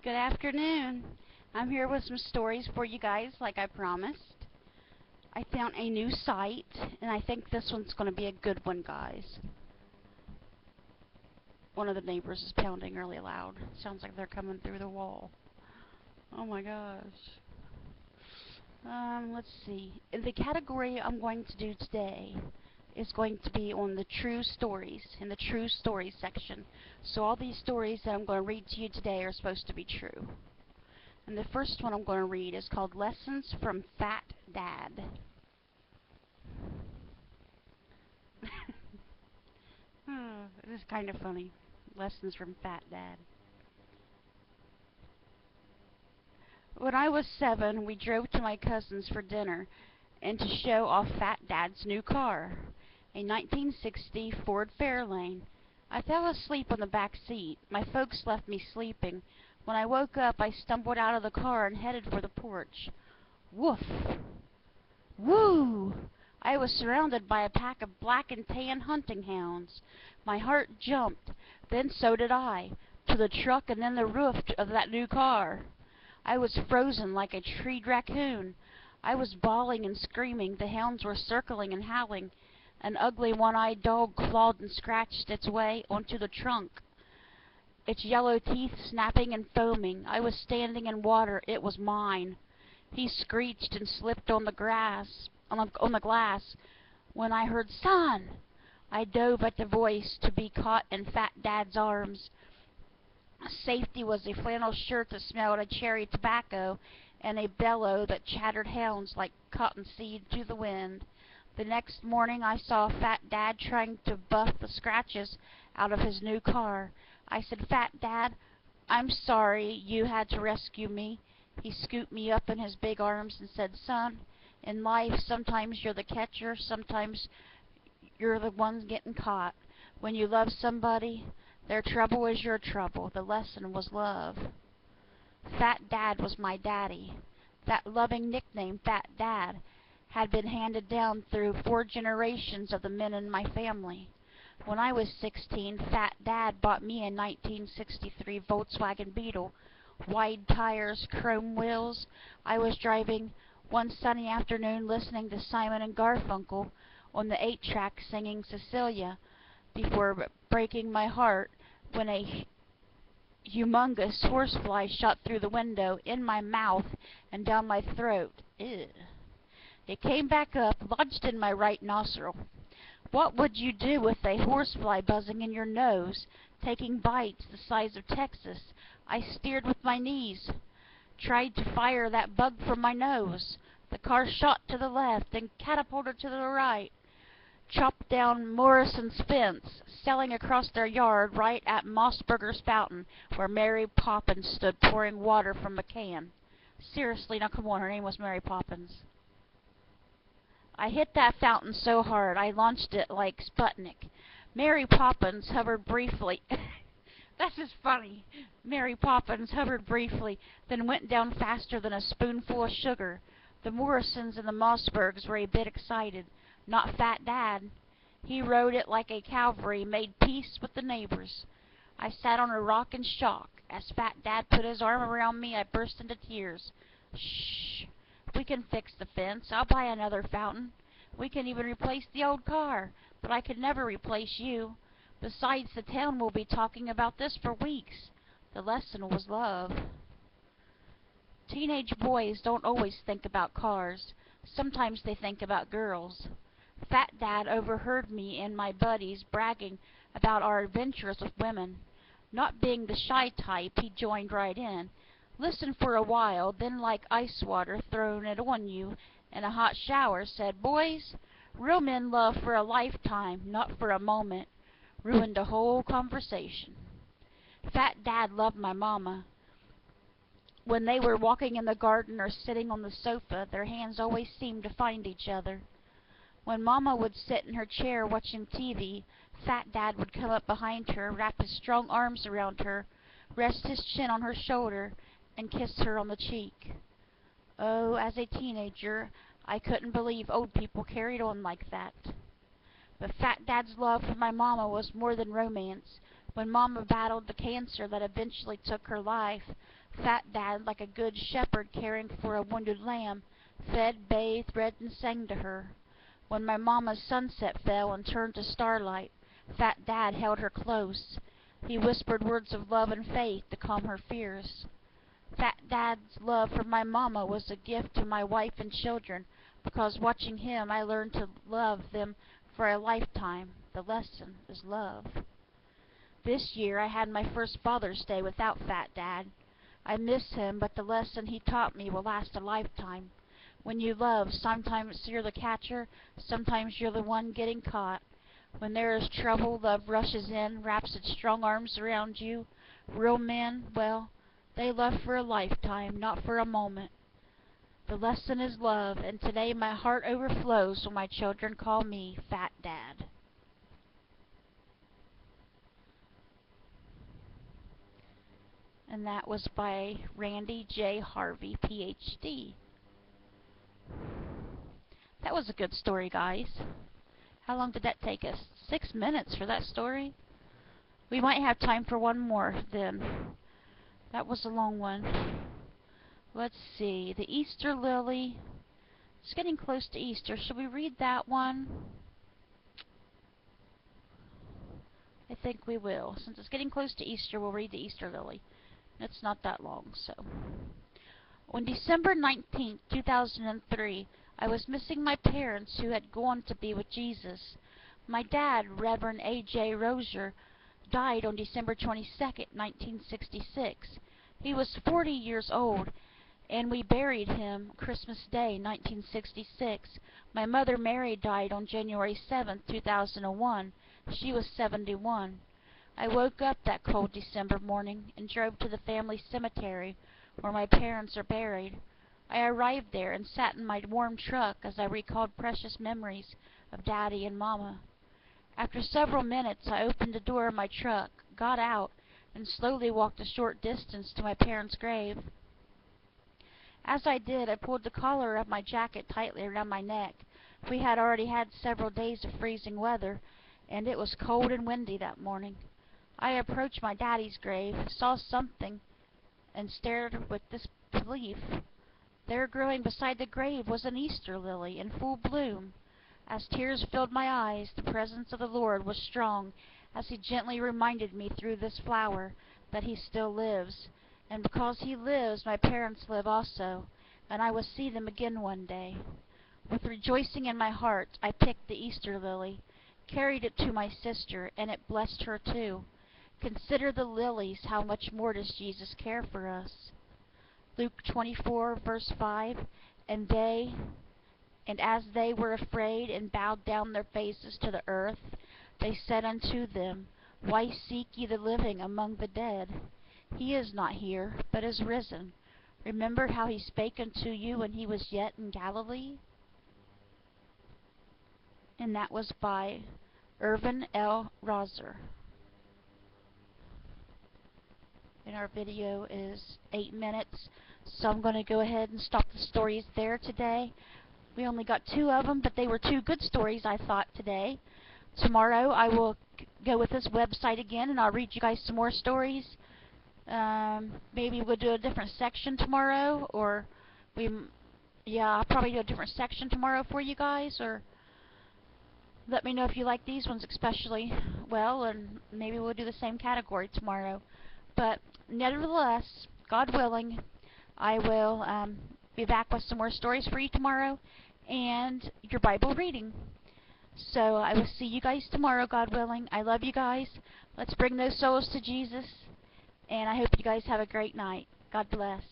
Good afternoon. I'm here with some stories for you guys, like I promised. I found a new site, and I think this one's going to be a good one, guys. One of the neighbors is pounding really loud. Sounds like they're coming through the wall. Oh my gosh. Let's see. In the category I'm going to do today is going to be on the true stories, in the true stories section. So all these stories that I'm going to read to you today are supposed to be true. And the first one I'm going to read is called Lessons from Fat Dad. It is kind of funny. Lessons from Fat Dad. When I was 7, we drove to my cousin's for dinner and to show off Fat Dad's new car, a 1960 Ford Fairlane. I fell asleep on the back seat. My folks left me sleeping. When I woke up, I stumbled out of the car and headed for the porch. Woof! Woo! I was surrounded by a pack of black and tan hunting hounds. My heart jumped, then so did I, to the truck and then the roof of that new car. I was frozen like a treed raccoon. I was bawling and screaming. The hounds were circling and howling. An ugly one-eyed dog clawed and scratched its way onto the trunk, its yellow teeth snapping and foaming. I was standing in water. It was mine. He screeched and slipped on the glass. When I heard "Son!" I dove at the voice to be caught in Fat Dad's arms. Safety was a flannel shirt that smelled of cherry tobacco and a bellow that chattered hounds like cottonseed to the wind. The next morning I saw Fat Dad trying to buff the scratches out of his new car. I said, "Fat Dad, I'm sorry you had to rescue me." He scooped me up in his big arms and said, "Son, in life sometimes you're the catcher, sometimes you're the one getting caught. When you love somebody, their trouble is your trouble." The lesson was love. Fat Dad was my daddy. That loving nickname, Fat Dad, had been handed down through 4 generations of the men in my family. When I was 16, Fat Dad bought me a 1963 Volkswagen Beetle, wide tires, chrome wheels. I was driving one sunny afternoon listening to Simon and Garfunkel on the 8-track singing Cecilia before breaking my heart when a humongous horsefly shot through the window, in my mouth, and down my throat. Ew. It came back up, lodged in my right nostril. What would you do with a horsefly buzzing in your nose, taking bites the size of Texas? I steered with my knees, tried to fire that bug from my nose. The car shot to the left, then catapulted to the right, chopped down Morrison's fence, sailing across their yard right at Mossburger's fountain, where Mary Poppins stood pouring water from a can. Seriously, now come on, her name was Mary Poppins. I hit that fountain so hard I launched it like Sputnik. Mary Poppins hovered briefly. That's just funny. Mary Poppins hovered briefly, then went down faster than a spoonful of sugar. The Morrisons and the Mossbergs were a bit excited. Not Fat Dad. He rode it like a cavalry, made peace with the neighbors. I sat on a rock in shock. As Fat Dad put his arm around me, I burst into tears. "Shh! We can fix the fence. I'll buy another fountain. We can even replace the old car. But I could never replace you. Besides, the town will be talking about this for weeks." The lesson was love. Teenage boys don't always think about cars. Sometimes they think about girls. Fat Dad overheard me and my buddies bragging about our adventures with women. Not being the shy type, he joined right in. Listened for a while, then like ice water thrown it on you in a hot shower, said, "Boys, real men love for a lifetime, not for a moment." Ruined the whole conversation. Fat Dad loved my mama. When they were walking in the garden or sitting on the sofa, their hands always seemed to find each other. When Mama would sit in her chair watching TV, Fat Dad would come up behind her, wrap his strong arms around her, rest his chin on her shoulder, and kiss her on the cheek. Oh, as a teenager, I couldn't believe old people carried on like that. But Fat Dad's love for my Mama was more than romance. When Mama battled the cancer that eventually took her life, Fat Dad, like a good shepherd caring for a wounded lamb, fed, bathed, read, and sang to her. When my mama's sunset fell and turned to starlight, Fat Dad held her close. He whispered words of love and faith to calm her fears. Fat Dad's love for my mama was a gift to my wife and children, because watching him I learned to love them for a lifetime. The lesson is love. This year I had my first Father's Day without Fat Dad. I miss him, but the lesson he taught me will last a lifetime. When you love, sometimes you're the catcher, sometimes you're the one getting caught. When there is trouble, love rushes in, wraps its strong arms around you. Real men, well, they love for a lifetime, not for a moment. The lesson is love, and today my heart overflows when my children call me Fat Dad. And that was by Randy J. Harvey, Ph.D. That was a good story, guys. How long did that take us? 6 minutes for that story? We might have time for one more then. That was a long one. Let's see. The Easter Lily. It's getting close to Easter. Should we read that one? I think we will. Since it's getting close to Easter, we'll read the Easter Lily. It's not that long, so. On December 19th, 2003, I was missing my parents who had gone to be with Jesus. My dad, Reverend A.J. Rozier, died on December 22nd, 1966. He was 40 years old, and we buried him Christmas Day, 1966. My mother, Mary, died on January 7th, 2001. She was 71. I woke up that cold December morning and drove to the family cemetery where my parents are buried. I arrived there and sat in my warm truck as I recalled precious memories of Daddy and Mama. After several minutes, I opened the door of my truck, got out, and slowly walked a short distance to my parents' grave. As I did, I pulled the collar of my jacket tightly around my neck. We had already had several days of freezing weather, and it was cold and windy that morning. I approached my daddy's grave, saw something, and stared with disbelief. There, growing beside the grave, was an Easter lily in full bloom. As tears filled my eyes, the presence of the Lord was strong as He gently reminded me through this flower that He still lives. And because He lives, my parents live also, and I will see them again one day. With rejoicing in my heart, I picked the Easter lily, carried it to my sister, and it blessed her too. Consider the lilies, how much more does Jesus care for us. Luke 24, verse 5, And as they were afraid and bowed down their faces to the earth, they said unto them, Why seek ye the living among the dead? He is not here, but is risen. Remember how He spake unto you when He was yet in Galilee? And that was by Irvin L. Rozer. And our video is 8 minutes, so I'm going to go ahead and stop the stories there today. We only got 2 of them, but they were 2 good stories, I thought, today. Tomorrow I will go with this website again, and I'll read you guys some more stories. Maybe we'll do a different section tomorrow, or I'll probably do a different section tomorrow for you guys, or let me know if you like these ones especially well, and maybe we'll do the same category tomorrow. But nevertheless, God willing, I will be back with some more stories for you tomorrow and your Bible reading. So I will see you guys tomorrow, God willing. I love you guys. Let's bring those souls to Jesus. And I hope you guys have a great night. God bless.